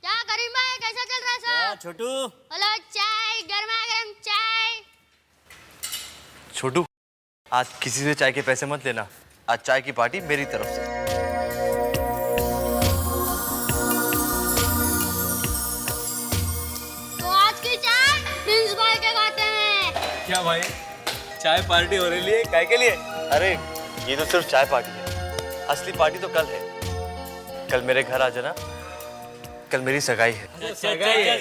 क्या करीम भाई, कैसा चल रहा है सब? छोटू। हेलो, चाय, गर्मा गर्म चाय। छोटू, आज किसी से चाय के पैसे मत लेना। आज चाय की पार्टी मेरी तरफ से। तो आज की चाय प्रिंस भाई के खाते हैं। क्या भाई, चाय पार्टी हो रही है? काय के लिए? अरे ये तो सिर्फ चाय पार्टी है, असली पार्टी तो कल है। कल मेरे घर आ जाना, कल मेरी सगाई है। सगाई है।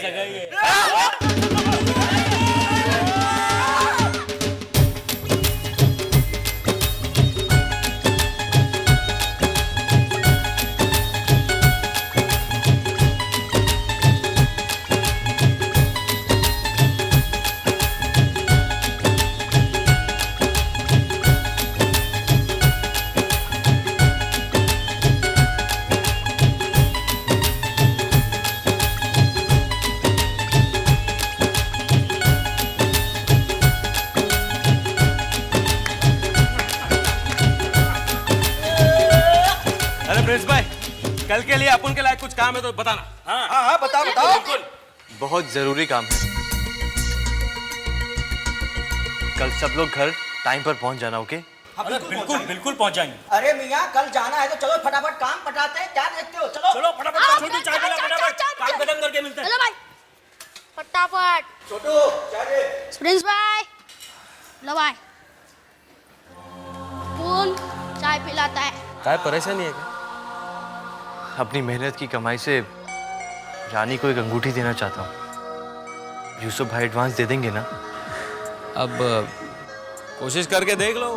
प्रिंस भाई, कल के लिए अपन के लायक कुछ काम है तो बताना। हाँ, बताओ बताओ। बिल्कुल। बहुत जरूरी काम है। कल सब लोग घर टाइम पर पहुंच जाना, ओके? बिल्कुल बिल्कुल पहुंच जाएंगे। अरे मियाँ, कल जाना है तो चलो फटाफट काम पटाते हैं। क्या देखते हो? चलो चलो फटाफट, छोटू चाय पिला फटाफट, काम खत्म करके मिलते हैं। हेलो भाई, फटाफट। छोटू चाय दे। प्रिंस भाई, लो भाई, कौन चाय पिलाता है? काय परेशानी है क्या? अपनी मेहनत की कमाई से रानी को एक अंगूठी देना चाहता हूँ। यूसुफ भाई एडवांस दे देंगे ना? अब कोशिश करके देख लो,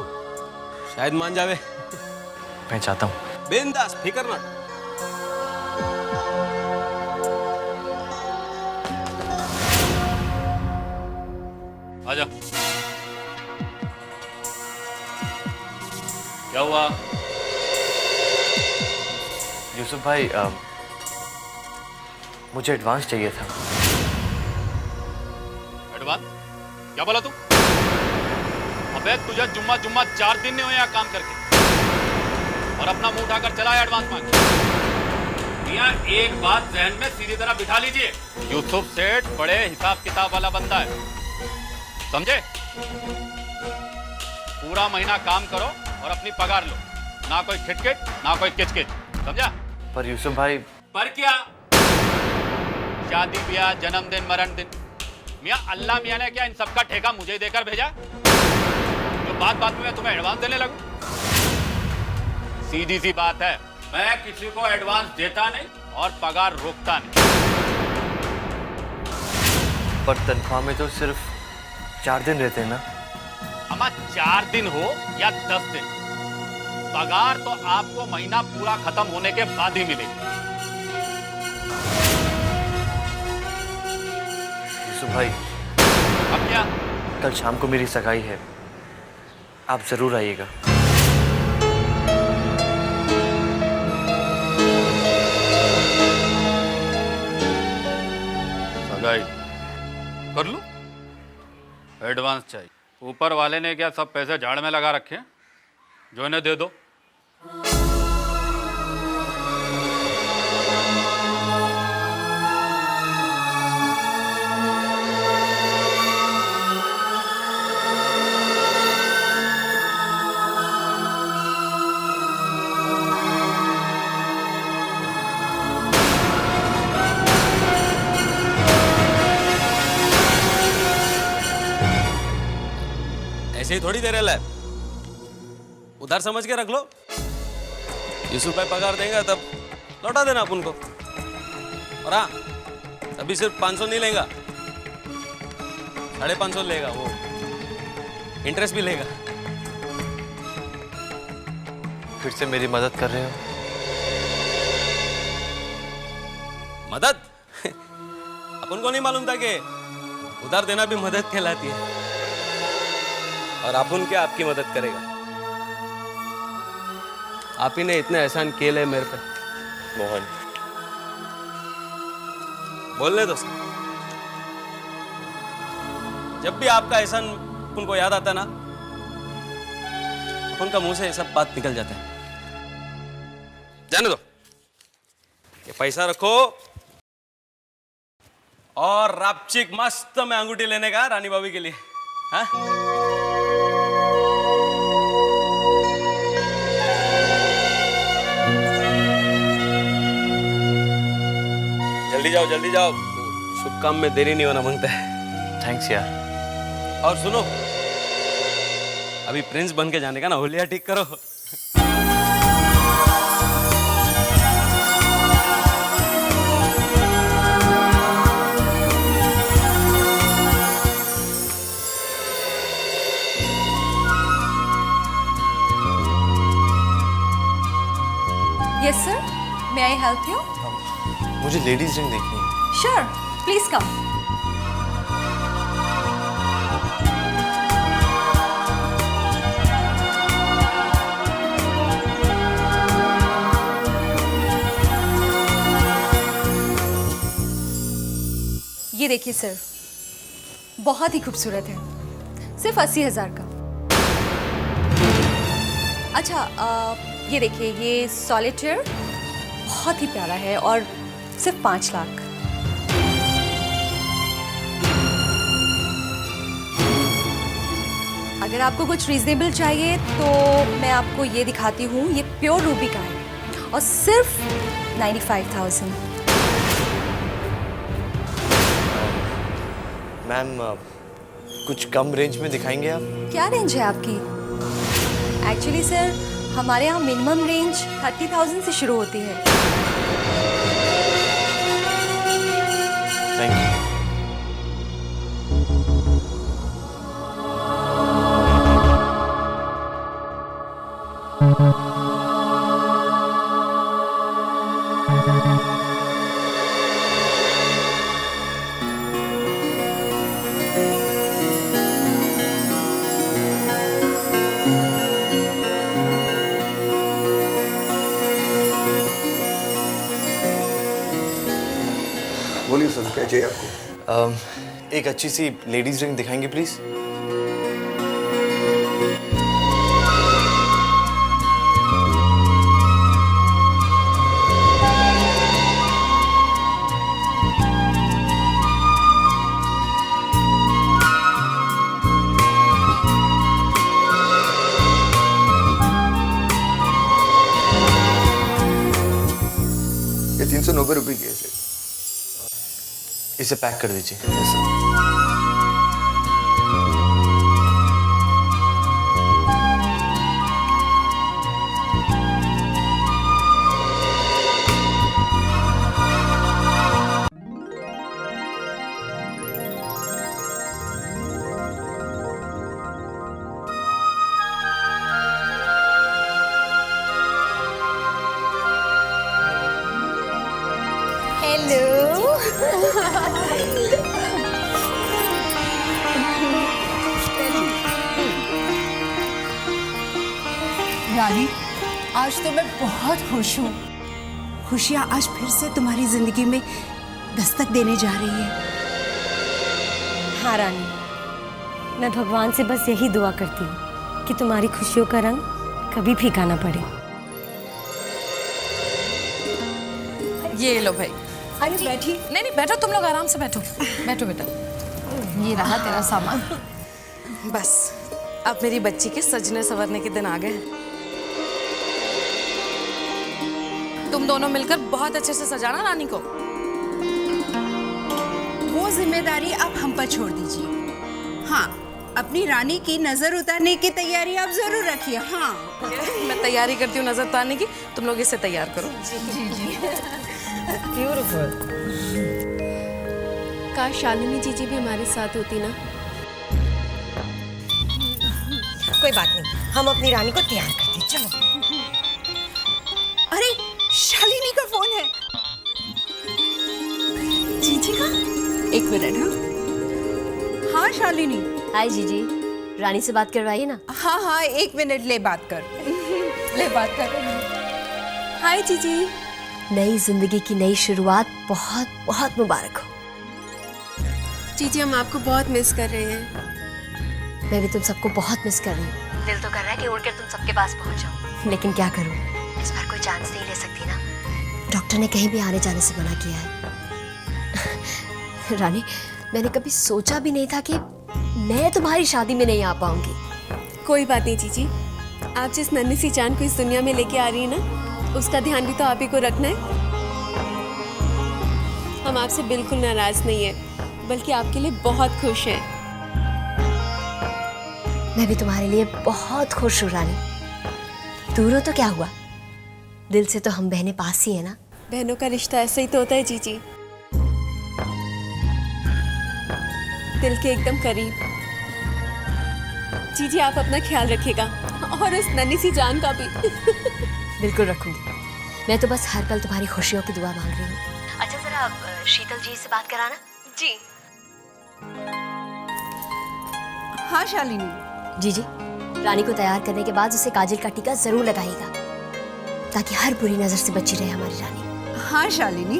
शायद मान जावे। मैं चाहता हूँ। बिंदास, फिकर मत। आजा। क्या हुआ? यूसुफ भाई, मुझे एडवांस चाहिए था। एडवांस? क्या बोला तू? अबे तुझे जुम्मा 4 दिन नहीं हुए यहाँ काम करके, और अपना मुंह उठाकर चला है एडवांस मांग। मियां, एक बात जहन में सीधी तरह बिठा लीजिए, यूसुफ सेठ बड़े हिसाब किताब वाला बंदा है, समझे? पूरा महीना काम करो और अपनी पगार लो, ना कोई खिटखिट ना कोई किचकिच, समझा? पर यूसुफ भाई। पर क्या? शादी ब्याह, जन्मदिन, मरण दिन, मियां अल्लाह मियां ने क्या इन सबका ठेका मुझे ही देकर भेजा? जो बात बात में मैं तुम्हें एडवांस देने लगूं? सीधी सी बात है, मैं किसी को एडवांस देता नहीं और पगार रोकता नहीं। पर तनख्वाह में तो सिर्फ 4 दिन रहते हैं ना? अमा 4 दिन हो या 10 दिन, पगार तो आपको महीना पूरा खत्म होने के बाद ही मिलेगी। यूसुफ भाई, अब क्या? कल शाम को मेरी सगाई है, आप जरूर आइएगा। सगाई कर लूं? एडवांस चाहिए? ऊपर वाले ने क्या सब पैसे झाड़ में लगा रखे हैं? जो इन्हें दे दो। ऐसे ही थोड़ी देर है, उधार समझ के रख लो। यूसुफ भाई पगार देंगे तब लौटा देना अपन को। और हाँ, अभी सिर्फ 500 नहीं लेगा, 550 लेगा, वो इंटरेस्ट भी लेगा। फिर से मेरी मदद कर रहे हो? मदद? अपन को नहीं मालूम था कि उधार देना भी मदद कहलाती है। और अपन क्या आपकी मदद करेगा? आप ही ने इतने एहसान किए मेरे पे। मोहन, बोल ले दोस्त, जब भी आपका एहसान अपन को याद आता ना, अपन का मुंह से सब बात निकल जाता है। जाने दो, ये पैसा रखो, और रापचिक मस्त में अंगूठी लेने का रानी भाभी के लिए। हाँ? जल्दी जाओ जल्दी जाओ, शुभ काम में देरी नहीं होना मांगता है। थैंक्स यार। और सुनो, अभी प्रिंस बन के जाने का ना होलिया ठीक करो। Yes, sir. May I help you? मुझे लेडीज रिंग देखनी है। Sure. Please come. ये देखिए सर, बहुत ही खूबसूरत है, सिर्फ 80,000 का। अच्छा, ये देखिए, ये सॉलिटेयर बहुत ही प्यारा है और सिर्फ 5 लाख। अगर आपको कुछ रीजनेबल चाहिए तो मैं आपको ये दिखाती हूँ, ये प्योर रूबी का है और सिर्फ 95,000। मैम कुछ कम रेंज में दिखाएंगे आप? क्या रेंज है आपकी? एक्चुअली सर, हमारे यहाँ मिनिमम रेंज 30,000 से शुरू होती है। Thank you. बोलिए सर, क्या चाहिए आपको? एक अच्छी सी लेडीज रिंग दिखाएंगे प्लीज? ये 390 रुपये की है सर। इसे पैक कर दीजिए। रानी, आज तो मैं बहुत खुश हूँ। खुशियाँ आज फिर से तुम्हारी जिंदगी में दस्तक देने जा रही है। हाँ रानी, मैं भगवान से बस यही दुआ करती हूँ कि तुम्हारी खुशियों का रंग कभी फीका ना पड़े। ये लो भाई। अरे बैठी। नहीं नहीं, बैठो तुम लोग, आराम से बैठो। बैठो बेटा, ये रहा तेरा सामान। बस अब मेरी बच्ची के सजने संवरने के दिन आ गए। तुम दोनों मिलकर बहुत अच्छे से सजाना रानी को। वो जिम्मेदारी आप हम पर छोड़ दीजिए। हाँ, अपनी रानी की नजर उतारने की तैयारी आप जरूर रखिए। हाँ, मैं तैयारी करती हूँ नजर उतारने की, तुम लोग इसे तैयार करो। जी जी। ब्यूटीफुल। काश शालिनी जीजी भी हमारे साथ होती ना। कोई बात नहीं, हम अपनी रानी को तैयार करते हैं। चलो। अरे शालिनी का फोन है। जीजी का? एक मिनट। हाँ शालिनी। हाय जीजी, रानी से बात करवाइए ना। हाँ हाँ, एक मिनट, ले बात कर। ले बात कर। हाय जीजी। नई जिंदगी की नई शुरुआत बहुत बहुत मुबारक हो। जीजी, हम आपको बहुत मिस कर रहे हैं। मैं भी तुम सबको बहुत मिस कर रही हूँ। दिल तो कर रहा है कि उड़कर तुम सबके पास पहुंच जाओ, लेकिन क्या करूँ, इस बार कोई चांस नहीं ले सकती ना। डॉक्टर ने कहीं भी आने जाने से मना किया है। रानी, मैंने कभी सोचा भी नहीं था कि मैं तुम्हारी शादी में नहीं आ पाऊंगी। कोई बात नहीं जीजी, आप जिस नन्ही सी जान को इस दुनिया में लेके आ रही है ना, उसका ध्यान भी तो आप ही को रखना है। हम आपसे बिल्कुल नाराज नहीं है, बल्कि आपके लिए बहुत खुश हैं। मैं भी तुम्हारे लिए बहुत खुश हूँ रानी। दूर हो तो क्या हुआ, दिल से तो हम बहनें पास ही है ना। बहनों का रिश्ता ऐसा ही तो होता है जीजी, दिल के एकदम करीब। जीजी आप अपना ख्याल रखिएगा, और उस नन्ही सी जान का भी। बिल्कुल रखूंगी। मैं तो बस हर पल तुम्हारी खुशियों की दुआ मांग रही हूँ। अच्छा जरा शीतल जी से बात कराना। जी हाँ शालिनी। जी जी, रानी को तैयार करने के बाद उसे काजल का टीका जरूर लगाइएगा, ताकि हर बुरी नजर से बची रहे हमारी रानी। हाँ शालिनी,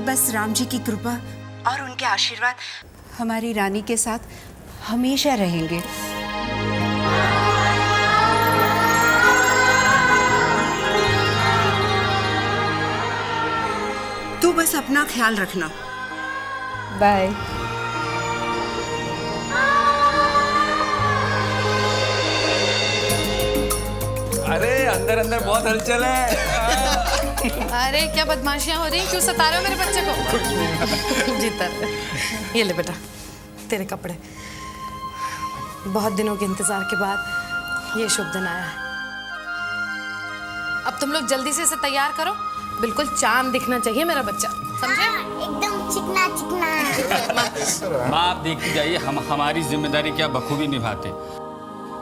बस राम जी की कृपा और उनके आशीर्वाद हमारी रानी के साथ हमेशा रहेंगे। तू बस अपना ख्याल रखना। बाय। अरे अंदर अंदर बहुत हलचल है। अरे क्या बदमाशियां हो रही हैं? क्यों सता रहे हो मेरे बच्चे को? जीता ये ले बेटा तेरे कपड़े। बहुत दिनों के इंतजार के बाद ये शुभ दिन आया है। अब तुम लोग जल्दी से इसे तैयार करो, बिल्कुल चांद दिखना चाहिए मेरा बच्चा, समझे? एकदम चिकना चिकना। माँ आप देखती जाइए, हम हमारी जिम्मेदारी क्या बखूबी निभाते।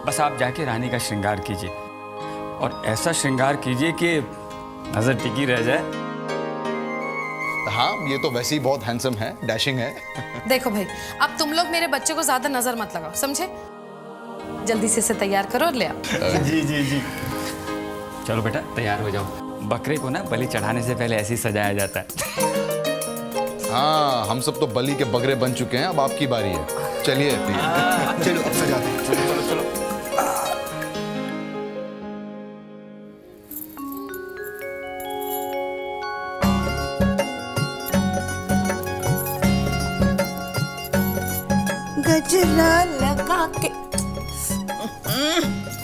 बस आप जाके रानी का श्रृंगार कीजिए, और ऐसा श्रृंगार कीजिए कि नजर टिकी रह जाए। हाँ ये तो वैसे ही बहुत हैंडसम है, डैशिंग है। देखो भाई, अब तुम लोग मेरे बच्चे को ज्यादा नजर मत लगाओ, समझे? जल्दी से इसे तैयार करो और ले आओ। जी जी जी। चलो बेटा तैयार हो जाओ। बकरे को ना बलि चढ़ाने से पहले ऐसे ही सजाया जाता है। हाँ हम सब तो बलि के बकरे बन चुके हैं, अब आपकी बारी है। चलिए चलो अब सजाते हैं। चलो चलो चलो। गजरा लगा के।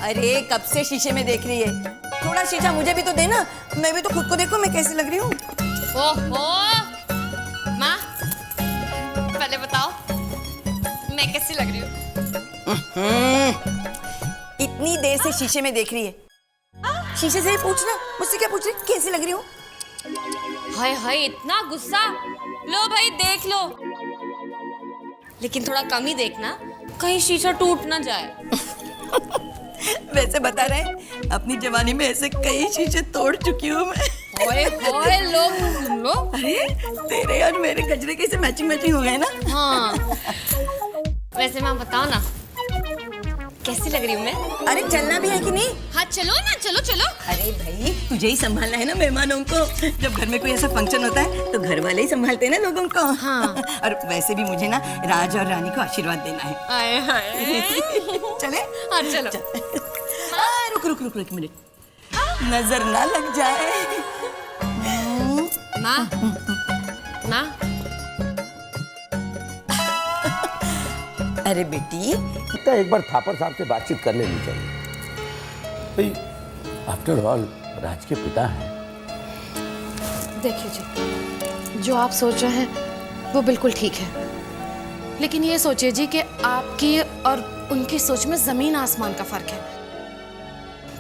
अरे कब से शीशे में देख रही है, थोड़ा शीशा मुझे भी तो देना, मैं भी तो खुद को देखूं मैं कैसी लग रही हूँ। ओहो माँ, पहले बताओ मैं कैसी लग रही हूँ? इतनी देर से शीशे में देख रही है, शीशे से ही पूछना, मुझसे क्या पूछ रही कैसी लग रही हूँ? हाय हाय इतना गुस्सा। लो भाई देख लो, लेकिन थोड़ा कम ही देखना, कहीं शीशा टूट ना जाए। वैसे बता रहे हैं, अपनी जवानी में ऐसे कई शीशे तोड़ चुकी हूँ मैं। ओए ओए लोग सुन लो। अरे तेरे और मेरे गजरे कैसे मैचिंग मैचिंग हो गए ना। हाँ वैसे माँ बताओ ना कैसी लग रही हूँ मैं? अरे चलना भी है कि नहीं? हाँ चलो ना, चलो चलो। अरे भाई तुझे ही संभालना है ना मेहमानों को, जब घर में कोई ऐसा फंक्शन होता है तो घर वाले ही संभालते हैं ना लोगों को। हाँ। और वैसे भी मुझे ना राज और रानी को आशीर्वाद देना है। आए हाय। चले? हाँ चलो। रुक रुक रुक एक मिनट, नजर ना लग जाए। माँ माँ। अरे बेटी तो एक बार थापर साहब से बातचीत कर लेनी चाहिए भाई, आफ्टर ऑल राज के पिता हैं। देखिए जी, जो आप सोच रहे हैं वो बिल्कुल ठीक है, लेकिन ये सोचिए जी कि आपकी और उनकी सोच में जमीन आसमान का फर्क है।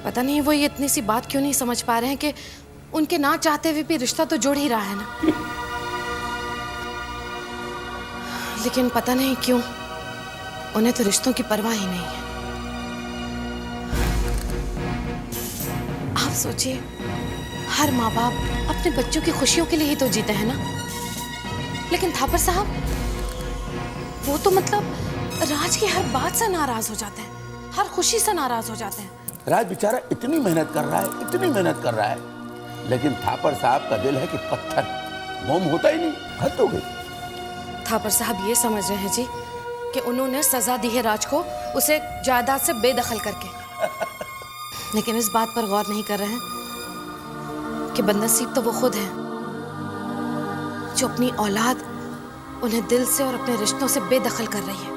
पता नहीं वो ये इतनी सी बात क्यों नहीं समझ पा रहे हैं कि उनके ना चाहते हुए भी रिश्ता तो जुड़ ही रहा है ना। लेकिन पता नहीं क्यों उन्हें तो रिश्तों की परवाह ही नहीं है। आप सोचिए, हर माँ बाप अपने बच्चों की खुशियों के लिए ही तो जीते हैं ना। लेकिन थापर साहब वो तो मतलब राज की हर बात से नाराज हो जाते हैं, हर खुशी से नाराज हो जाते हैं। राज बेचारा इतनी मेहनत कर रहा है, इतनी मेहनत कर रहा है, लेकिन थापर साहब का दिल है कि पत्थर, मोम होता ही नहीं। हद हो गई। थापर साहब ये समझ रहे हैं जी कि उन्होंने सजा दी है राज को उसे जायदाद से बेदखल करके, लेकिन इस बात पर गौर नहीं कर रहे हैं कि बदनसीब तो वो खुद है जो अपनी औलाद उन्हें दिल से और अपने रिश्तों से बेदखल कर रही है।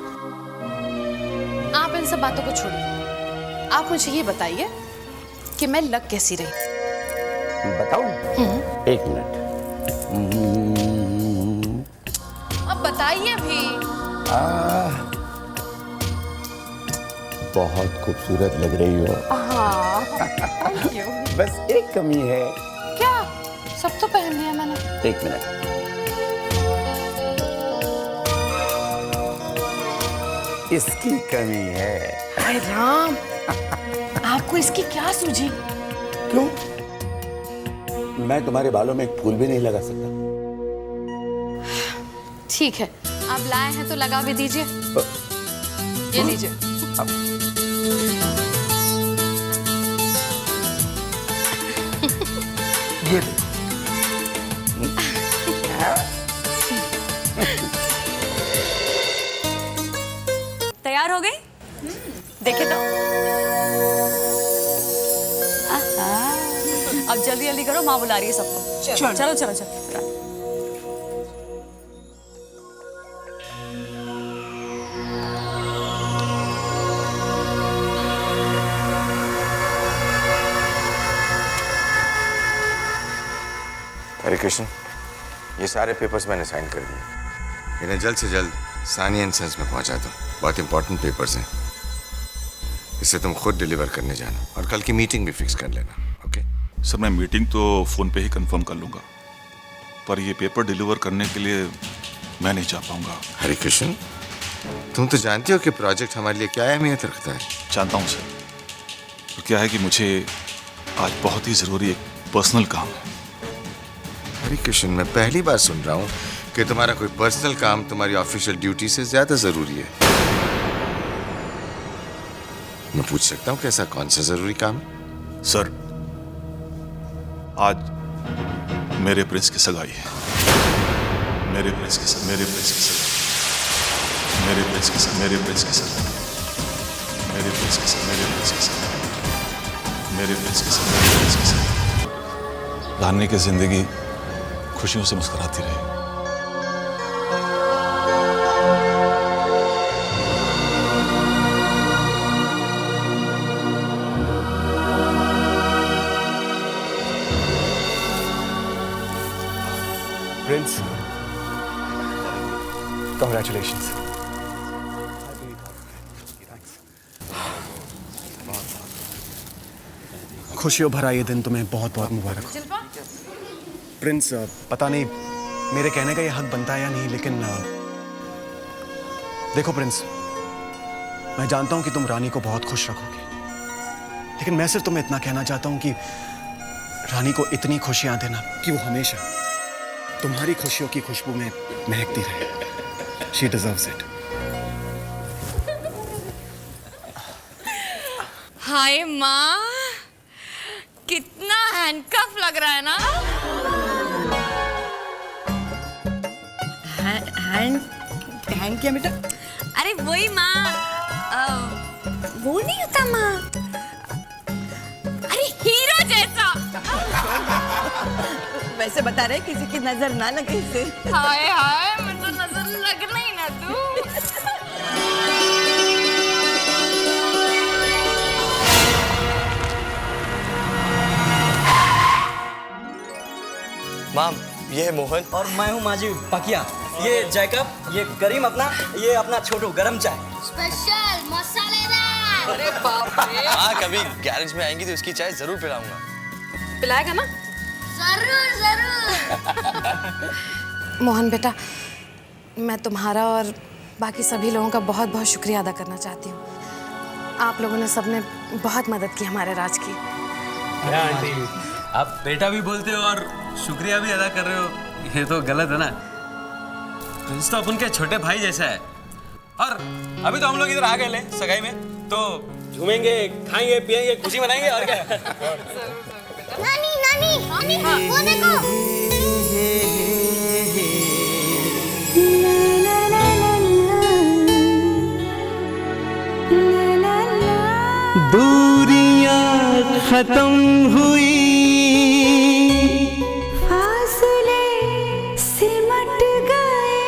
आप इन सब बातों को छोड़िए, आप मुझे ये बताइए कि मैं लग कैसी रही। बताऊं? एक मिनट। अब बताइए भी। बहुत खूबसूरत लग रही हो। हाँ, थैंक यू। बस एक कमी है। क्या? सब तो पहन लिया मैंने। एक मिनट। इसकी कमी है। हाय राम, आपको इसकी क्या सूझी? क्यों? मैं तुम्हारे बालों में एक फूल भी नहीं लगा सकता। ठीक है, आप लाए हैं तो लगा भी दीजिए। ये लीजिए। ये तैयार हो गई? देखे तो। अब जल्दी जल्दी करो, माँ बुला रही है सबको। चलो चलो चलो चलो। हरे कृष्ण, ये सारे पेपर्स मैंने साइन कर दिए। इन्हें जल्द से जल्द सानी एंड सन्स में पहुंचा दो। बहुत इंपॉर्टेंट पेपर्स हैं। इसे तुम खुद डिलीवर करने जाना और कल की मीटिंग भी फिक्स कर लेना। ओके सर, मैं मीटिंग तो फोन पे ही कंफर्म कर लूंगा, पर ये पेपर डिलीवर करने के लिए मैं नहीं जा पाऊंगा। हरे कृष्ण, तुम तो जानते हो कि प्रोजेक्ट हमारे लिए क्या अहमियत रखता है। जानता हूँ सर, तो क्या है कि मुझे आज बहुत ही जरूरी एक पर्सनल काम है। हरे कृष्ण, मैं पहली बार सुन रहा हूँ कि तुम्हारा कोई पर्सनल काम तुम्हारी ऑफिशियल ड्यूटी से ज्यादा जरूरी है। मैं पूछ सकता हूँ कैसा कौन सा जरूरी काम है? सर, आज मेरे प्रिंस की सगाई है। मेरे प्रिंस की सगाई, मेरे प्रिंस की सगाई, मेरे प्रिंस की सगाई, मेरे प्रिंस की सगाई, मेरे प्रिंस की सगाई, मेरे प्रिंस की सगाई, मेरे प्रिंस की सगाई, मेरे प्रिंस की सगाई। रानी की जिंदगी खुशियों से मुस्कुराती रहे। Prince, congratulations. खुशियों भरा ये दिन तुम्हें बहुत बहुत मुबारक हो। प्रिंस, पता नहीं मेरे कहने का ये हक बनता है या नहीं, लेकिन देखो प्रिंस, मैं जानता हूं कि तुम रानी को बहुत खुश रखोगे, लेकिन मैं सिर्फ तुम्हें इतना कहना चाहता हूं कि रानी को इतनी खुशियां देना कि वो हमेशा तुम्हारी खुशियों की खुशबू में महकती रहे। She deserves it. हाय माँ, कितना हैंडकफ लग रहा है ना। हैंड क्या बेटा? अरे वही माँ, वो नहीं होता माँ, अरे हीरो जैसा। वैसे बता रहे किसी की नजर ना लगे इसे। हाय हाय, मुझे नजर लगना ही ना तू। माम, ये है मोहन और मैं हूँ माजी पकिया। ये जैकब, ये करीम अपना, ये अपना छोटू गरम चाय स्पेशल मसालेदार। अरे बाप रे। हाँ, कभी गैरेज में आएंगी तो उसकी चाय जरूर पिलाऊंगा। पिलाएगा ना? जरूर जरूर। मोहन बेटा, मैं तुम्हारा और बाकी सभी लोगों का बहुत बहुत शुक्रिया अदा करना चाहती हूँ। आप लोगों ने सबने बहुत मदद की हमारे राज की। आंटी, आप बेटा भी बोलते हो और शुक्रिया भी अदा कर रहे हो, ये तो गलत है ना। प्रिंस तो अपन के छोटे भाई जैसा है, और अभी तो हम लोग इधर आ गए ले सगाई में, तो झूमेंगे, खाएंगे, पिएंगे, खुशी मनाएंगे और क्या। नानी नानी, वो देखो। दूरियां खत्म हुई, फासले सिमट गए,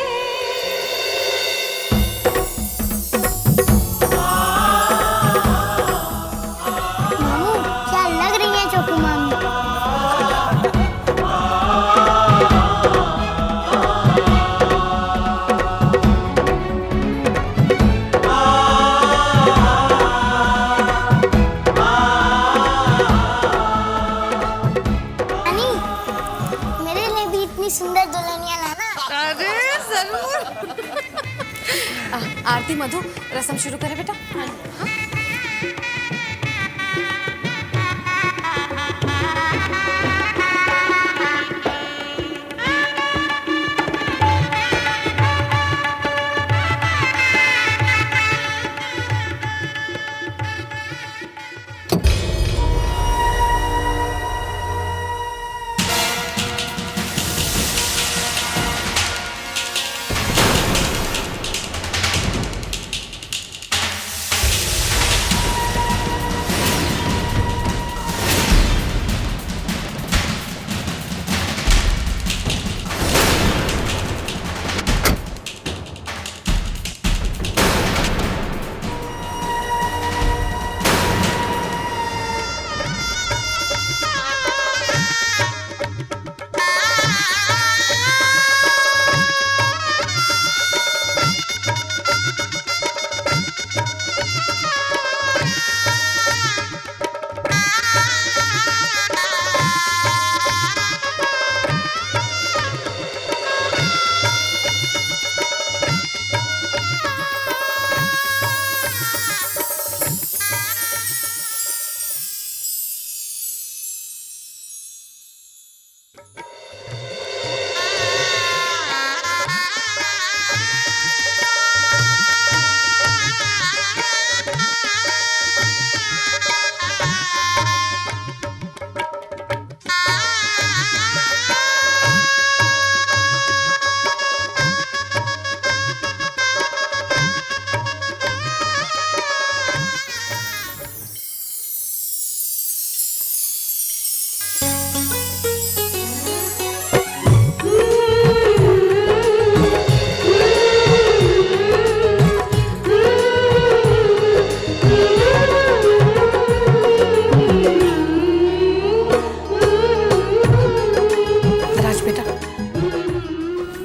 दुल्हनिया लाना। अरे जरूर। आरती मधु रस्म शुरू करें बेटा। हाँ?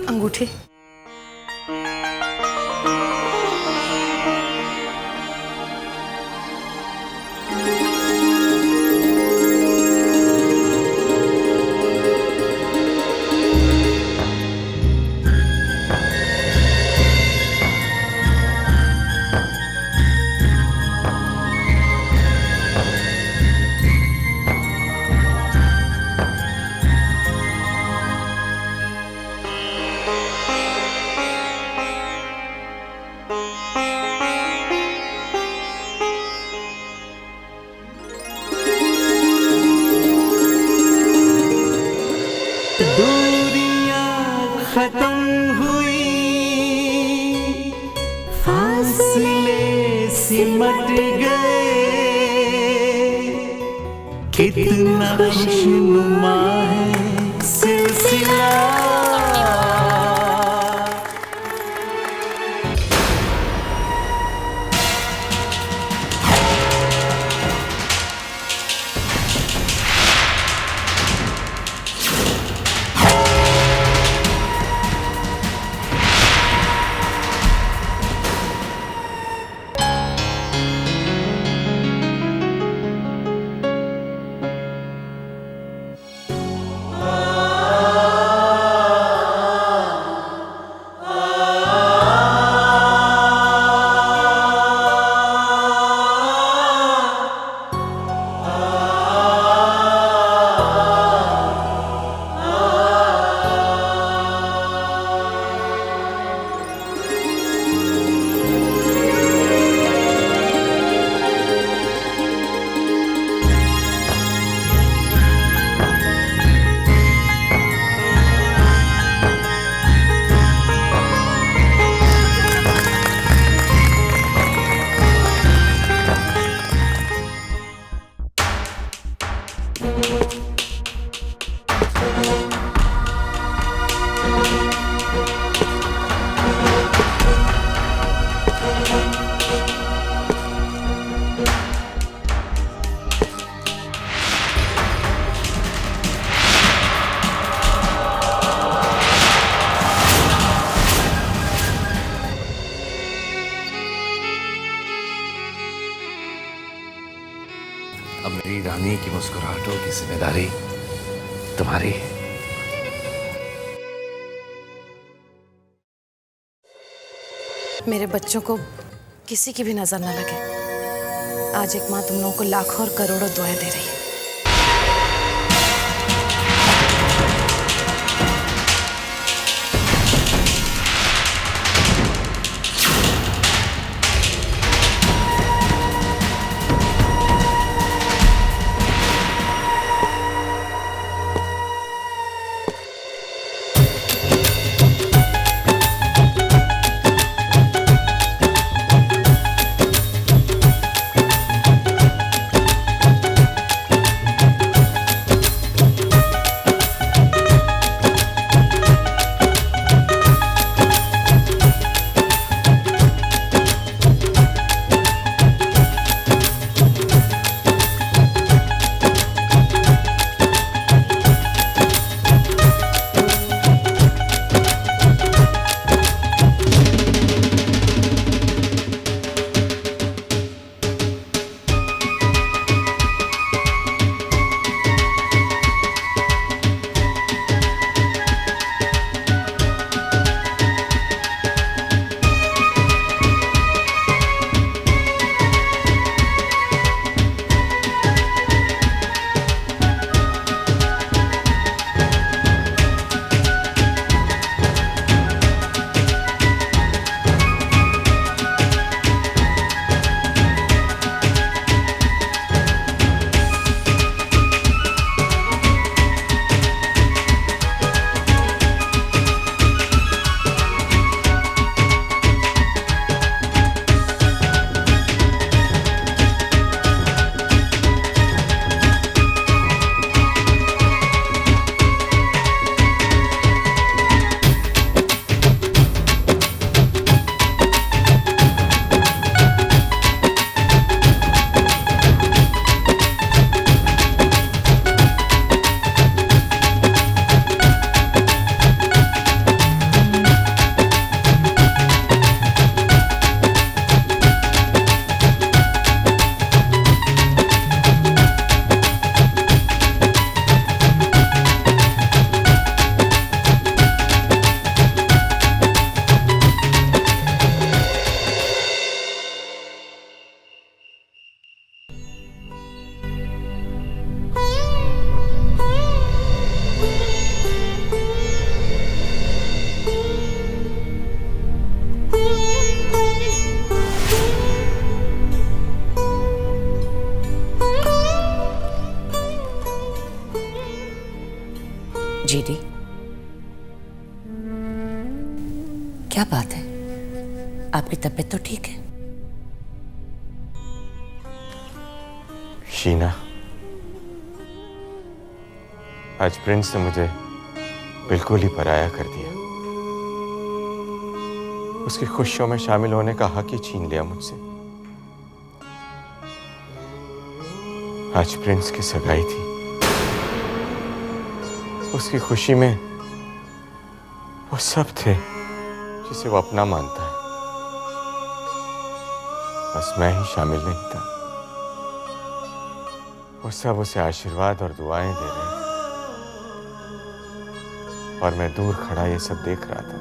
अंगूठी। खत्म हुई, फासले सिमट गए, कितना खुशनुमा है सिलसिला। अब मेरी रानी की मुस्कुराहटों की जिम्मेदारी तुम्हारी है। मेरे बच्चों को किसी की भी नजर न लगे। आज एक माँ तुम लोगों को लाखों और करोड़ों दुआएं दे रही है। जीडी, क्या बात है? आपकी तबीयत तो ठीक है? शीना, आज प्रिंस ने मुझे बिल्कुल ही पराया कर दिया। उसकी खुशियों में शामिल होने का हक ही छीन लिया मुझसे। आज प्रिंस की सगाई थी। उसकी खुशी में वो सब थे जिसे वो अपना मानता है, बस मैं ही शामिल नहीं था। वो सब उसे आशीर्वाद और दुआएं दे रहे थे और मैं दूर खड़ा ये सब देख रहा था।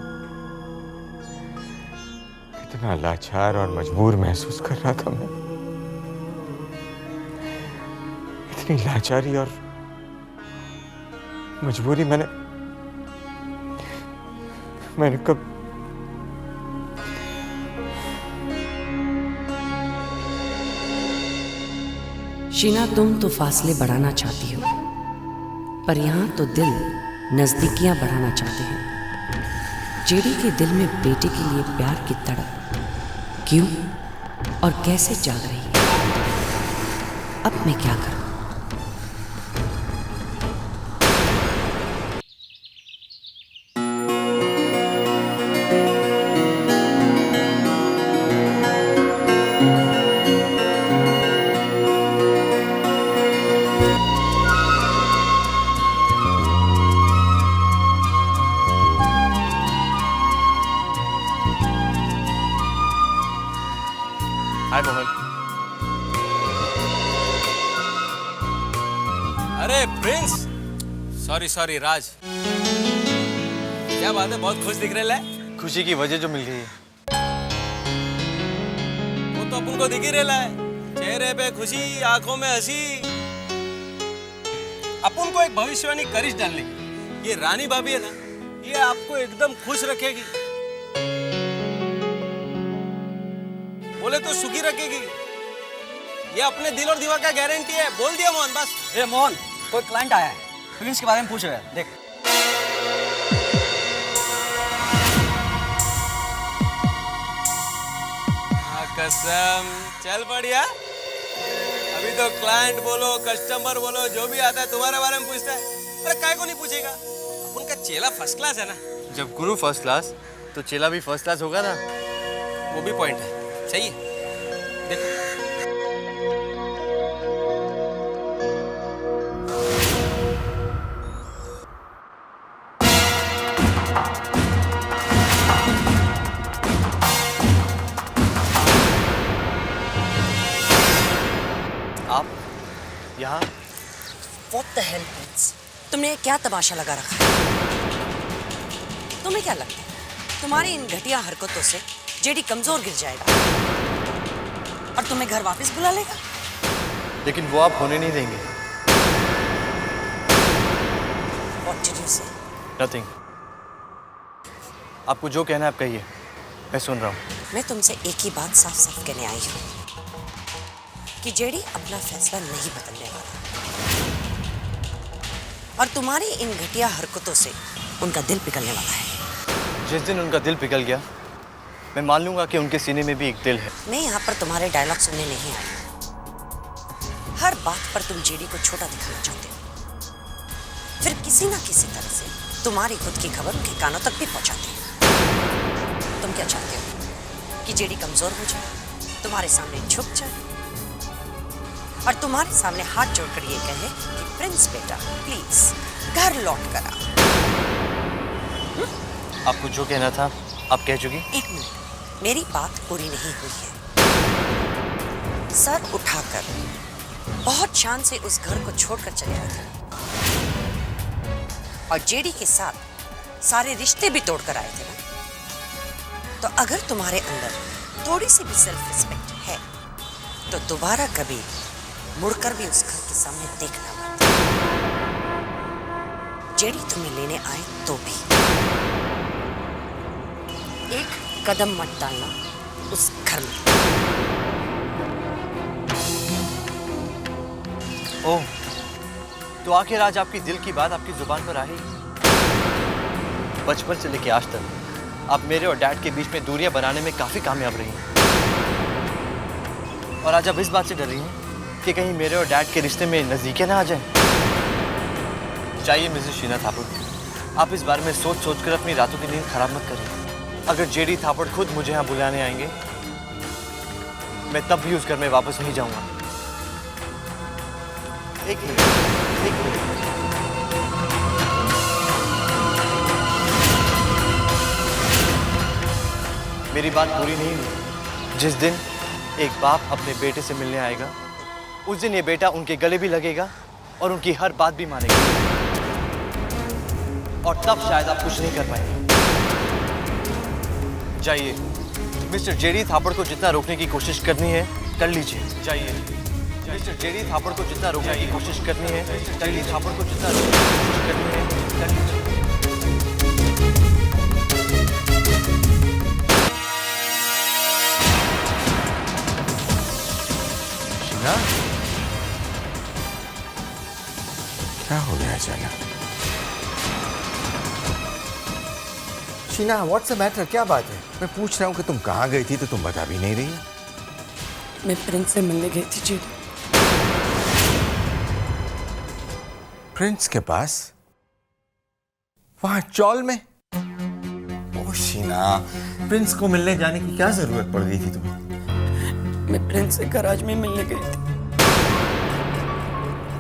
कितना लाचार और मजबूर महसूस कर रहा था मैं। इतनी लाचारी और मजबूरी मैंने कब शीना, तुम तो फासले बढ़ाना चाहती हो, पर यहाँ तो दिल नजदीकियां बढ़ाना चाहते हैं। जेडी के दिल में बेटे के लिए प्यार की तड़प क्यों और कैसे जाग रही है? अब मैं क्या करूं? हाय मोहन। अरे प्रिंस, सॉरी राज, क्या बात है, बहुत खुश दिख रहे हैं। खुशी की वजह जो मिल गई है। आपको दिख ही रहा है, चेहरे पे खुशी, आंखों में हंसी। अपन को एक भविष्यवाणी करिश डालने की, ये रानी भाभी है ना, ये आपको एकदम खुश रखेगी, बोले तो सुखी रखेगी। ये अपने दिल और दिमाग का गारंटी है। बोल दिया मोहन बस। ए मोहन, कोई क्लाइंट आया है, प्रिंस के बारे में पूछ रहा है, देख। कसम, चल बढ़िया। अभी तो क्लाइंट बोलो, कस्टमर बोलो, जो भी आता है तुम्हारे बारे में पूछता है। अरे काय को नहीं पूछेगा, अपन का चेला फर्स्ट क्लास है ना। जब गुरु फर्स्ट क्लास तो चेला भी फर्स्ट क्लास होगा ना। वो भी पॉइंट है, सही है। देखो आप यहाँ? What the hell, Prince? तुमने क्या तमाशा लगा रखा है? तुम्हें क्या लगता है तुम्हारी इन घटिया हरकतों से जेडी कमजोर गिर जाएगा और तुम्हें घर वापस बुला लेगा? लेकिन वो आप होने नहीं देंगे। What did you say? Nothing. आपको जो कहना है आप कहिए, मैं सुन रहा हूँ। मैं तुमसे एक ही बात साफ साफ कहने आई हूँ कि जेडी अपना फैसला नहीं बदलने वाला और तुम्हारी इन घटिया हरकतों से उनका दिल पिघलने वाला है। जिस दिन उनका दिल पिघल गया, मैं मान लूंगा कि उनके सीने में भी एक दिल है। मैं यहाँ पर तुम्हारे डायलॉग सुनने नहीं आई। हर बात पर तुम जेडी को छोटा दिखाना चाहते हो, फिर किसी ना किसी तरह से तुम्हारी खुद की खबर उनके कानों तक भी पहुंचाते हो। तुम क्या चाहते हो कि जेडी कमजोर हो जाए, तुम्हारे सामने झुक जाए और तुम्हारे सामने हाथ जोड़कर ये कहे कि प्रिंस बेटा प्लीज घर लौट कर आ। आपको जो कहना था आप कह चुकी। एक मिनट, मेरी बात पूरी नहीं हुई है। सर उठाकर बहुत शान से उस घर को छोड़कर चले आए थे और जेडी के साथ सारे रिश्ते भी तोड़कर आए थे ना। तो अगर तुम्हारे अंदर थोड़ी सी भी सेल्फ रिस्पेक्ट है तो दोबारा कभी मुड़कर भी उस घर के सामने देखना मत। जेडी तुम्हें लेने आए तो भी एक कदम मत डालना उस घर में। ओह, तो आखिर आज आपकी दिल की बात आपकी जुबान पर आई। बचपन से लेके आज तक आप मेरे और डैड के बीच में दूरियां बनाने में काफी कामयाब रही हैं और आज आप इस बात से डर रही हैं कि कहीं मेरे और डैड के रिश्ते में नजदीकियां ना आ जाएं। चाहिए मिसेस शीना थापड़, आप इस बारे में सोच सोच कर अपनी रातों की नींद खराब मत करें। अगर जेडी थापड़ खुद मुझे यहाँ बुलाने आएंगे, मैं तब भी उस घर में वापस नहीं जाऊंगा। एक मिनट, एक मिनट। मेरी बात पूरी नहीं हुई। जिस दिन एक बाप अपने बेटे से मिलने आएगा, उस दिन ये बेटा उनके गले भी लगेगा और उनकी हर बात भी मानेगा और तब शायद आप कुछ नहीं कर पाएंगे। जाइए, मिस्टर जेडी थापड़ को जितना रोकने की कोशिश करनी है कर लीजिए। जाइए, मिस्टर जेडी थापड़ को जितना रोकने की कोशिश करनी है, जेडी थापड़ को जितना रोकने की कोशिश करनी है कर लीजिए। शीना, क्या हो गया अचानक? Sheena, what's the matter? क्या बात है? मैं पूछ रहा हूँ कि तुम कहाँ गई थी तो तुम बता भी नहीं रही। मैं प्रिंस से मिलने गई थी जेडी। प्रिंस के पास? वहां चौल में? ओ शीना, प्रिंस को मिलने जाने की क्या जरूरत पड़ गई थी तुम्हें? मैं प्रिंस से गराज में मिलने गई थी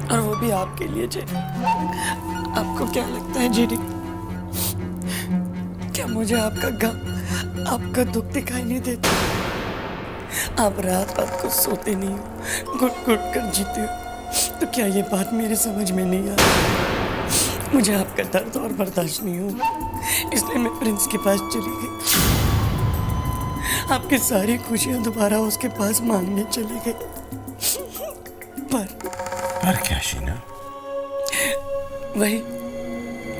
और वो भी आपके लिए जेडी। आपको क्या लगता है जेडी, क्या मुझे आपका गम, आपका दुख दिखाई नहीं देता? आप रात रात को सोते नहीं हो, घुट घुट कर जीते हो, तो क्या ये बात मेरे समझ में नहीं आती? मुझे आपका दर्द और बर्दाश्त नहीं हुआ, इसलिए मैं प्रिंस के पास चली गई। आपकी सारी खुशियां दोबारा उसके पास मांगने चले गए। पर क्या शीना? वही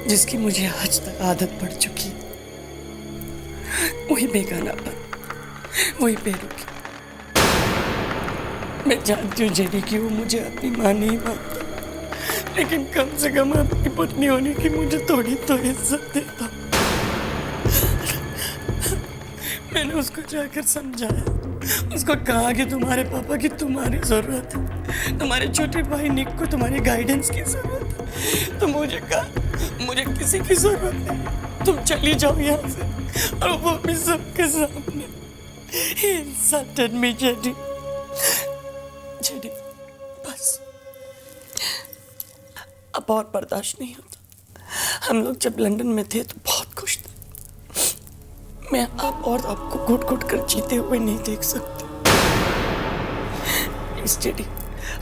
जिसकी मुझे आज तक आदत पड़ चुकी, वही बेगानापन, वही बेरुखी। मैं जानती हूँ जेडी कि वो मुझे अपनी माँ नहीं मानता, लेकिन कम से कम अपनी पत्नी होने की मुझे थोड़ी तो इज्जत देता। मैंने उसको जाकर समझाया, उसको कहा कि तुम्हारे पापा की तुम्हारी जरूरत है, तुम्हारे छोटे भाई निक को तुम्हारी गाइडेंस की जरूरत है। तो मुझे कहा मुझे किसी की जरूरत नहीं, तुम चली जाओ यहाँ से। और वो भी सबके सामने He insulted me, JD. JD बस अब और बर्दाश्त नहीं होता। हम लोग जब लंदन में थे तो बहुत खुश थे। मैं आप और आपको घुट घुट कर जीते हुए नहीं देख सकती। प्लीज जेडी,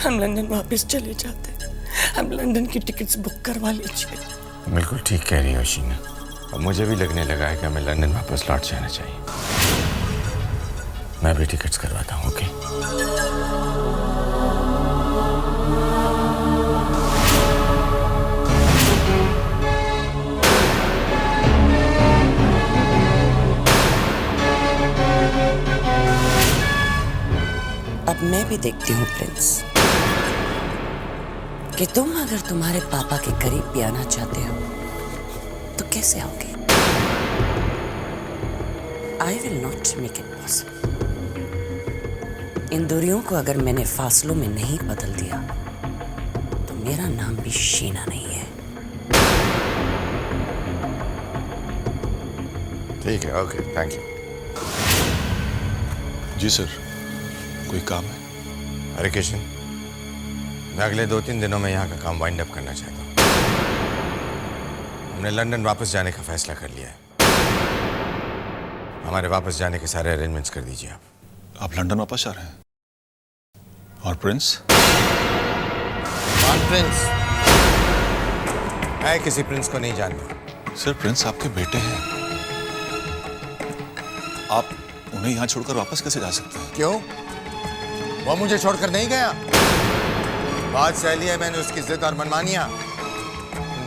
हम लंदन वापस चले जाते हैं। हम लंदन की टिकट्स बुक करवा लीजिए। बिल्कुल ठीक कह रही हो शीना। अब मुझे भी लगने लगा है कि हमें लंदन वापस लौट जाना चाहिए। मैं भी टिकट्स करवाता हूँ। ओके अब मैं भी देखती हूँ प्रिंस कि तुम अगर तुम्हारे पापा के करीब भी आना चाहते हो तो कैसे आओगे। I will not make it possible. इन दूरियों को अगर मैंने फासलों में नहीं बदल दिया तो मेरा नाम भी शीना नहीं है। ठीक है। Okay thank you. जी सर, कोई काम है? अरे किशन, मैं अगले 2-3 दिनों में यहाँ का काम वाइंड अप करना चाहता हूँ। हमने लंदन वापस जाने का फैसला कर लिया है। हमारे वापस जाने के सारे अरेंजमेंट्स कर दीजिए आप। आप लंदन वापस जा रहे हैं? और प्रिंस? कौन प्रिंस? मैं किसी प्रिंस को नहीं जानता। सर, प्रिंस आपके बेटे हैं। आप उन्हें यहाँ छोड़कर वापस कैसे जा सकते हैं? क्यों? वो मुझे छोड़कर नहीं गया। बात सह ली है मैंने उसकी जिद और मनमानियां।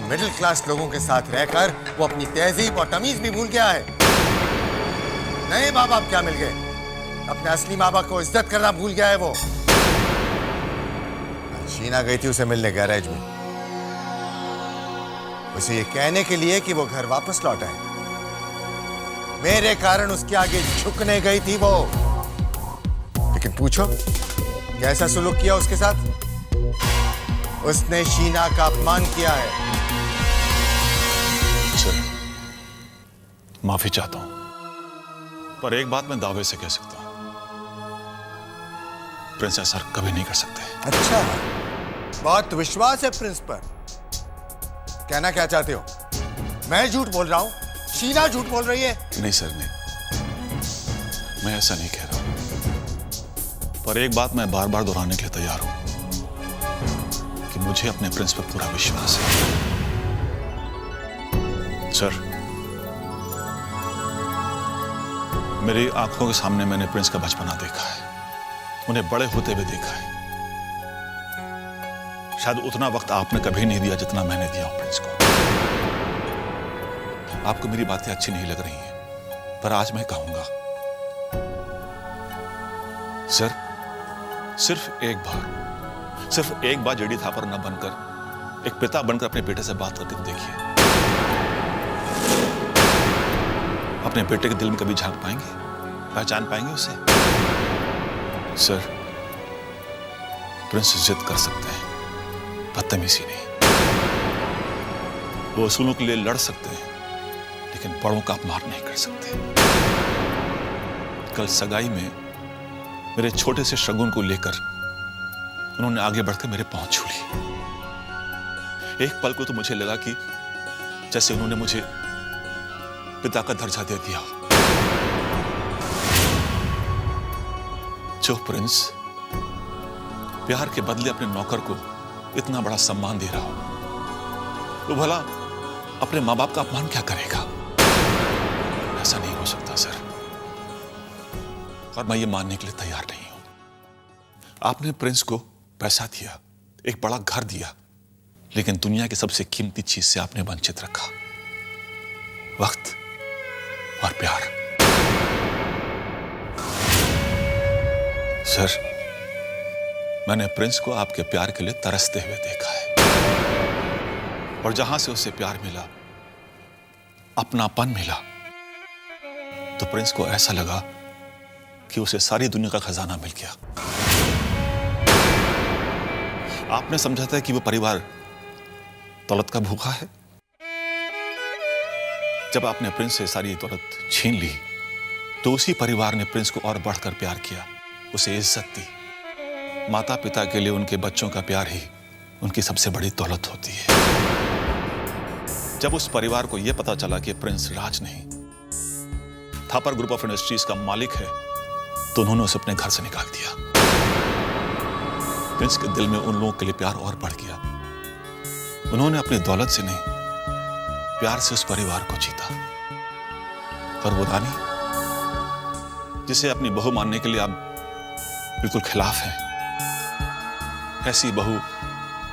मिडिल क्लास लोगों के साथ रहकर वो अपनी तहजीब और तमीज भी भूल गया है। नए माँ बाप क्या मिल गए, अपने असली माँ बाप को इज्जत करना भूल गया है वो। शीना गई थी उसे मिलने गैरेज में, उसे ये कहने के लिए कि वो घर वापस लौट आए। मेरे कारण उसके आगे झुकने गई थी वो। लेकिन पूछो कैसा सुलूक किया उसके साथ? उसने शीना का अपमान किया है। सर, माफी चाहता हूं, पर एक बात मैं दावे से कह सकता हूं, प्रिंस ऐसा कभी नहीं कर सकते। अच्छा, बहुत विश्वास है प्रिंस पर। कहना क्या चाहते हो? मैं झूठ बोल रहा हूं? शीना झूठ बोल रही है? नहीं सर, नहीं, मैं ऐसा नहीं कह रहा हूं, पर एक बात मैं बार बार दोहराने के लिए तैयार हूं कि मुझे अपने प्रिंस पर पूरा विश्वास है। सर, मेरी आंखों के सामने मैंने प्रिंस का बचपना देखा है, उन्हें बड़े होते हुए देखा है। शायद उतना वक्त आपने कभी नहीं दिया जितना मैंने दिया हूं प्रिंस को। आपको मेरी बातें अच्छी नहीं लग रही हैं, पर आज मैं कहूंगा, सर, सिर्फ एक बार जेडी थापर न बनकर एक पिता बनकर अपने बेटे से बात करके देखिए। अपने बेटे के दिल में कभी झांक पाएंगे, पहचान पाएंगे उसे? सर, प्रिंस जिद कर सकते हैं, बदतमीजी नहीं। वो असूलों के लिए लड़ सकते हैं, लेकिन बड़ों का अपमान नहीं कर सकते। कल सगाई में मेरे छोटे से शगुन को लेकर उन्होंने आगे बढ़कर मेरे पांव छू लिए। एक पल को तो मुझे लगा कि जैसे उन्होंने मुझे पिता का दर्जा दे दिया। जो प्रिंस प्यार के बदले अपने नौकर को इतना बड़ा सम्मान दे रहा हो, वो भला अपने मां बाप का अपमान क्या करेगा? ऐसा नहीं हो सकता सर। और मैं ये मानने के लिए तैयार नहीं हूं। आपने प्रिंस को पैसा दिया, एक बड़ा घर दिया, लेकिन दुनिया की सबसे कीमती चीज से आपने वंचित रखा, वक्त और प्यार। सर, मैंने प्रिंस को आपके प्यार के लिए तरसते हुए देखा है, और जहां से उसे प्यार मिला, अपनापन मिला, तो प्रिंस को ऐसा लगा कि उसे सारी दुनिया का खजाना मिल गया। आपने समझा था कि वो परिवार दौलत का भूखा है। जब आपने प्रिंस से सारी दौलत छीन ली, तो उसी परिवार ने प्रिंस को और बढ़कर प्यार किया, उसे इज्जत दी। माता पिता के लिए उनके बच्चों का प्यार ही उनकी सबसे बड़ी दौलत होती है। जब उस परिवार को यह पता चला कि प्रिंस राज नहीं, थापर ग्रुप ऑफ इंडस्ट्रीज का मालिक है, तो उन्होंने उसे अपने घर से निकाल दिया। प्रिंस के दिल में उन लोगों के लिए प्यार और बढ़ गया। उन्होंने अपनी दौलत से नहीं, प्यार से उस परिवार को जीता। और वो रानी, जिसे अपनी बहू मानने के लिए आप बिल्कुल खिलाफ हैं, ऐसी बहू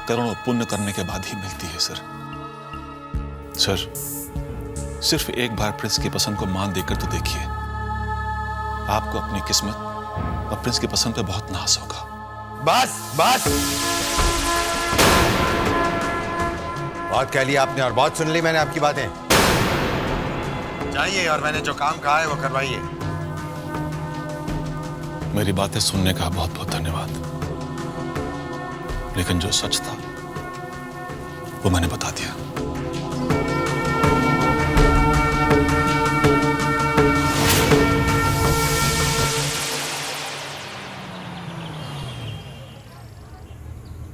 करोड़ों पुण्य करने के बाद ही मिलती है। सर, सिर्फ एक बार प्रिंस की पसंद को मान देकर तो देखिए, आपको अपनी किस्मत और प्रिंस की पसंद पे बहुत नाज होगा। बस बस, बहुत कह लिया आपने और बहुत सुन ली मैंने आपकी बातें। जाइए और मैंने जो काम कहा है वो करवाइए। मेरी बातें सुनने का बहुत बहुत धन्यवाद, लेकिन जो सच था वो मैंने बता दिया।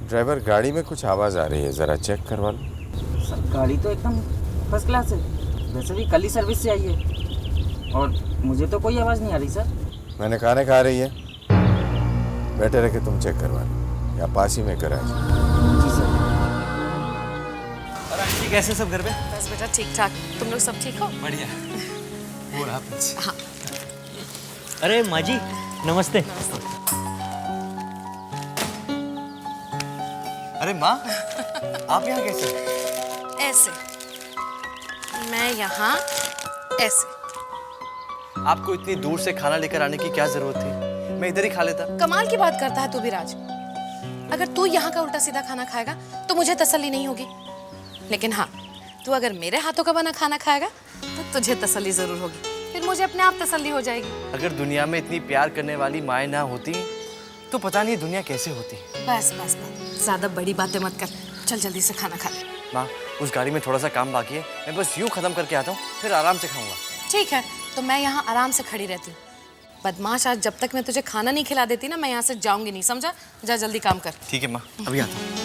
ड्राइवर, गाड़ी में कुछ आवाज आ रही है, जरा चेक करवा लो। सर, गाड़ी तो एकदम फर्स्ट क्लास है, वैसे भी कल ही सर्विस से आई है, और मुझे तो कोई आवाज़ नहीं आ रही सर। मैंने खाने खा रही है, बैठे रह के तुम चेक करवा लो, या पास ही में करा। जी सर। और आंटी कैसे सब घर पे? बस बेटा ठीक ठाक, तुम लोग सब ठीक हो? बढ़िया। वो रहा प्रिंस। हाँ। अरे माँ जी, नमस्ते। अरे माँ, आप यहाँ कैसे? ऐसे, मैं यहाँ ऐसे। आपको इतनी दूर से खाना लेकर आने की क्या जरूरत थी? मैं इधर ही खा लेता। कमाल की बात करता है तू भी राज। अगर तू यहाँ का उल्टा सीधा खाना खाएगा तो मुझे तसल्ली नहीं होगी, लेकिन हाँ, तू अगर मेरे हाथों का बना खाना खाएगा तो तुझे तसल्ली जरूर होगी, फिर मुझे अपने आप तसल्ली हो जाएगी। अगर दुनिया में इतनी प्यार करने वाली माएँ ना होती तो पता नहीं दुनिया कैसे होती। बस बस बस, ज्यादा बड़ी बातें मत कर, चल जल्दी से खाना खा ले। माँ, उस गाड़ी में थोड़ा सा काम बाकी है, मैं बस यूं खत्म करके आता हूँ, फिर आराम से खाऊंगा। ठीक है, तो मैं यहाँ आराम से खड़ी रहती हूँ। बदमाश, आज जब तक मैं तुझे खाना नहीं खिला देती ना, मैं यहाँ से जाऊंगी नहीं, समझा? जा जल्दी काम कर। ठीक है माँ, अभी आता हूँ।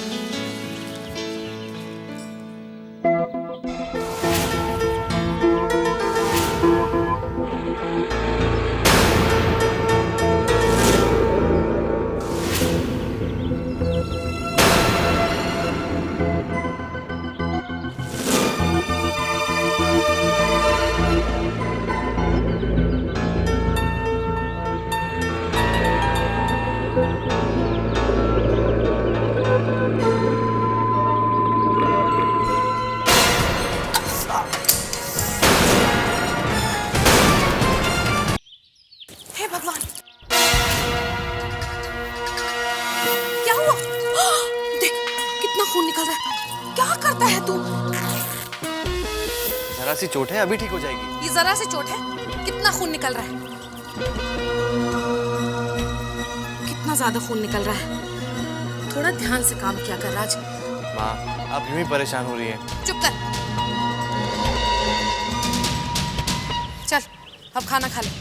सी चोट है, अभी ठीक हो जाएगी। ये जरा सी चोट है, कितना खून निकल रहा है? कितना ज्यादा खून निकल रहा है? थोड़ा ध्यान से काम किया कर राज। माँ, आप यूं ही परेशान हो रही हैं। चुप कर। चल, अब खाना खा ले।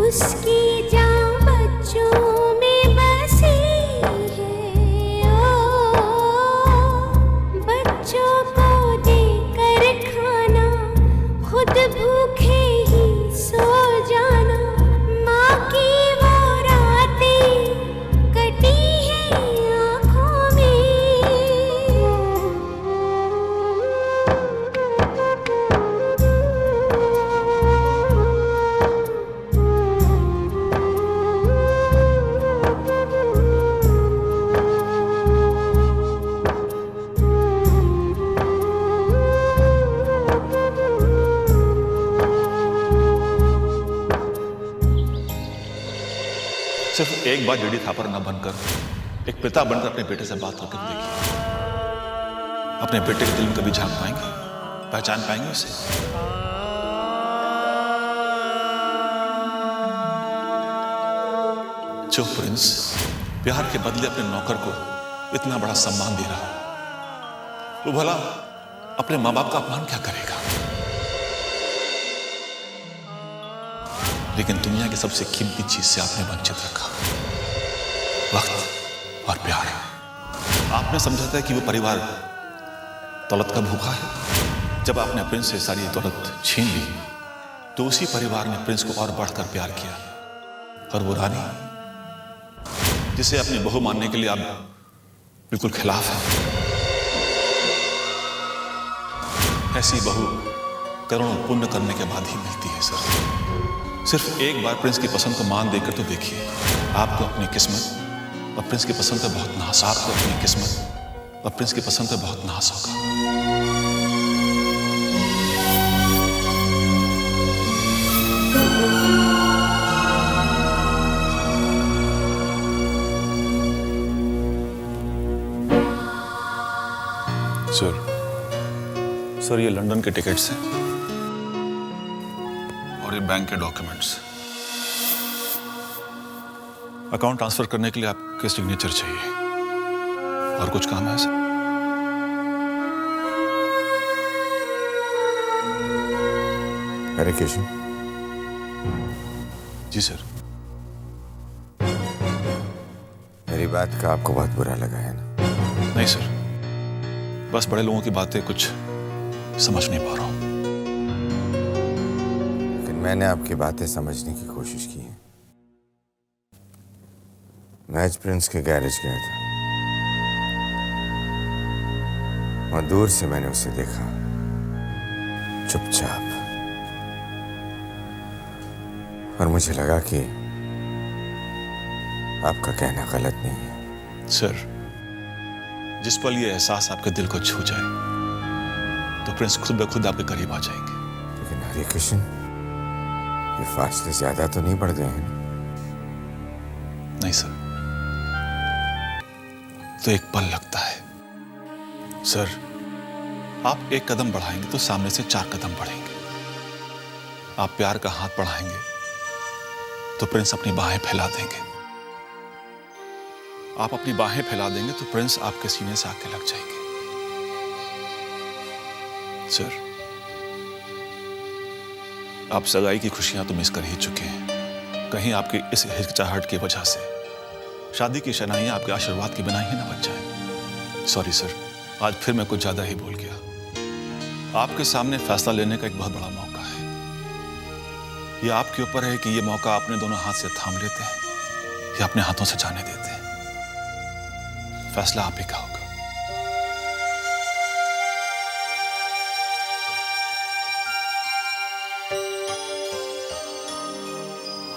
उसकी जान बच्चों में बसी। सिर्फ एक बार जेडी थापर न बनकर एक पिता बनकर अपने बेटे से बात करके तो देखिए। अपने बेटे के दिल में कभी झांक पाएंगे, पहचान पाएंगे उसे? जो प्रिंस प्यार के बदले अपने नौकर को इतना बड़ा सम्मान दे रहा है, वो भला अपने माँ बाप का अपमान क्या करेगा? लेकिन दुनिया की सबसे कीमती चीज से आपने वंचित रखा, वक्त और प्यार। आपने समझा था कि वो परिवार दौलत का भूखा है। जब आपने प्रिंस से सारी दौलत छीन ली तो उसी परिवार ने प्रिंस को और बढ़कर प्यार किया। और वो रानी जिसे अपनी बहू मानने के लिए आप बिल्कुल खिलाफ हैं, ऐसी बहू करोड़ों पुण्य करने के बाद ही मिलती है सर। सिर्फ एक बार प्रिंस की पसंद को मान देकर तो देखिए, आपको अपनी किस्मत और प्रिंस की पसंद पे बहुत नाज, आपको अपनी किस्मत और प्रिंस की पसंद पे बहुत नाज होगा। सर ये लंदन के टिकट्स हैं और ये बैंक के डॉक्यूमेंट्स। अकाउंट ट्रांसफर करने के लिए आपके सिग्नेचर चाहिए। और कुछ काम है सर? अरे केशव। जी सर। मेरी बात का आपको बहुत बुरा लगा है ना? नहीं सर, बस बड़े लोगों की बातें कुछ समझ नहीं पा रहा हूं। लेकिन मैंने आपकी बातें समझने की कोशिश की है। मैं आज प्रिंस के गैरेज गया था। वहां दूर से मैंने उसे देखा, चुपचाप, और मुझे लगा कि आपका कहना गलत नहीं है। सर, जिस पल ये एहसास आपके दिल को छू जाए तो प्रिंस खुद ब खुद आपके करीब आ जाएंगे। लेकिन हरे कृष्ण, ये फासले ज्यादा तो नहीं बढ़ गए हैं? नहीं सर, तो एक पल लगता है। सर, आप एक कदम बढ़ाएंगे तो सामने से 4 कदम बढ़ेंगे। आप प्यार का हाथ बढ़ाएंगे तो प्रिंस अपनी बाहें फैला देंगे। आप अपनी बाहें फैला देंगे तो प्रिंस आपके सीने से आके लग जाएंगे। सर, आप सगाई की खुशियां तो मिस कर ही चुके हैं। कहीं आपकी इस हिचकिचाहट की वजह से शादी की शनाइयां आपके आशीर्वाद के बिना ही ना बच जाए। सॉरी सर, आज फिर मैं कुछ ज्यादा ही बोल गया। आपके सामने फैसला लेने का एक बहुत बड़ा मौका है। यह आपके ऊपर है कि यह मौका अपने दोनों हाथ से थाम लेते हैं या अपने हाथों से जाने देते हैं। फैसला आप ही का होगा।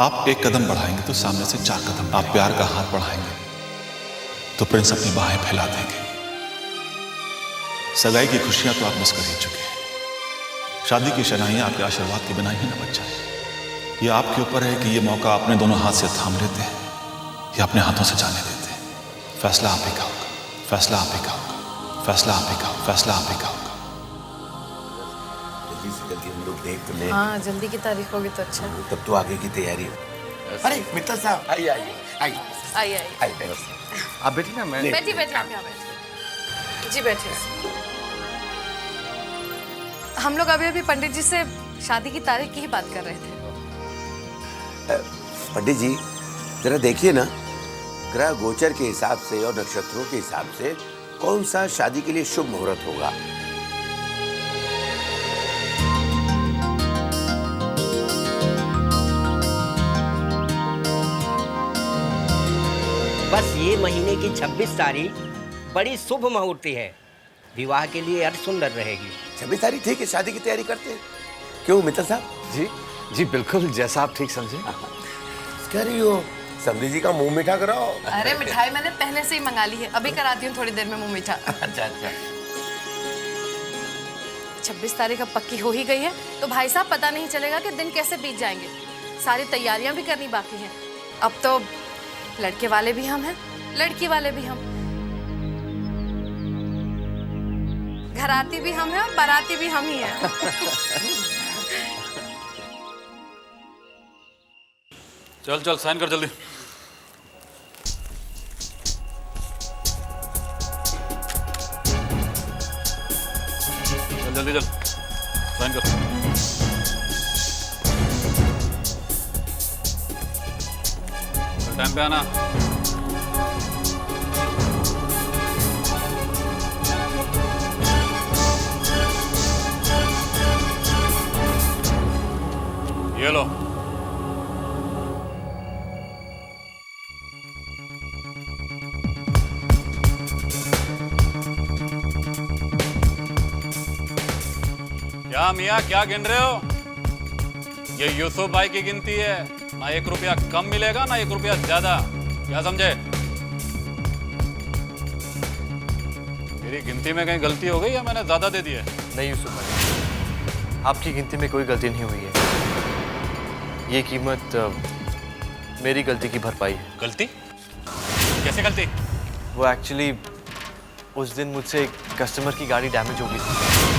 आप एक कदम बढ़ाएंगे तो सामने से 4 कदम। आप प्यार का हाथ बढ़ाएंगे तो प्रिंस अपनी बाहें फैला देंगे। सगाई की खुशियां तो आप मिस कर ही चुके हैं। शादी की शनाइयां आपके आशीर्वाद के बिना ही न बच जाए। यह आपके ऊपर है कि यह मौका अपने दोनों हाथ से थाम लेते हैं या अपने हाथों से जाने देते हैं। फैसला आप ही का होगा। फैसला आप ही का होगा। फैसला आप ही का होगा। फैसला आप ही का होगा। जल्दी से जल्दी हम लोग देख तो ले। हाँ, जल्दी की तारीख होगी तो अच्छा। तब तो आगे की तैयारी हो। अरे मित्तल साहब, आइए आइए आइए आइए आइए। आप बैठिए ना। मैं बैठिए बैठिए, आप यहाँ बैठिए। जी बैठिए। हम लोग अभी अभी पंडित जी से शादी की तारीख की ही बात कर रहे थे। पंडित जी, जरा देखिए ना, ग्रह गोचर के हिसाब से और नक्षत्रों के हिसाब से कौन सा शादी के लिए शुभ मुहूर्त होगा। बस ये महीने की 26 तारीख बड़ी शुभ मुहूर्ती है। विवाह के लिए अति सुंदर रहेगी। 26 तारीख ठीक है, शादी की तैयारी करते हैं। क्यों मित्तल साहब? जी जी बिल्कुल, जैसा आप ठीक समझे। कह रही हो समधी जी का मुंह मीठा कराओ। अरे मिठाई मैंने पहले से ही मंगा ली है, अभी कराती हूँ थोड़ी देर में मुंह मीठा। अच्छा अच्छा। 26 तारीख अब पक्की हो ही गई है तो भाई साहब पता नहीं चलेगा कि दिन कैसे बीत जाएंगे। सारी तैयारियां भी करनी बाकी हैं। अब तो लड़के वाले भी हम हैं, लड़की वाले भी हम, घराती भी हम हैं और बाराती भी हम ही हैं। चल चल साइन कर जल्दी। चल जल्दी चल साइन कर। टाइम पे आना। ये लो। क्या मियाँ क्या गिन रहे हो? ये यूसुफ भाई की गिनती है, ना 1 रुपया कम मिलेगा ना 1 रुपया ज्यादा, क्या समझे? मेरी गिनती में कहीं गलती हो गई या मैंने ज्यादा दे दी है? नहीं यूसुफ भाई, आपकी गिनती में कोई गलती नहीं हुई है। ये कीमत मेरी गलती की भरपाई है। गलती? कैसे गलती? वो एक्चुअली उस दिन मुझसे एक कस्टमर की गाड़ी डैमेज हो गई थी।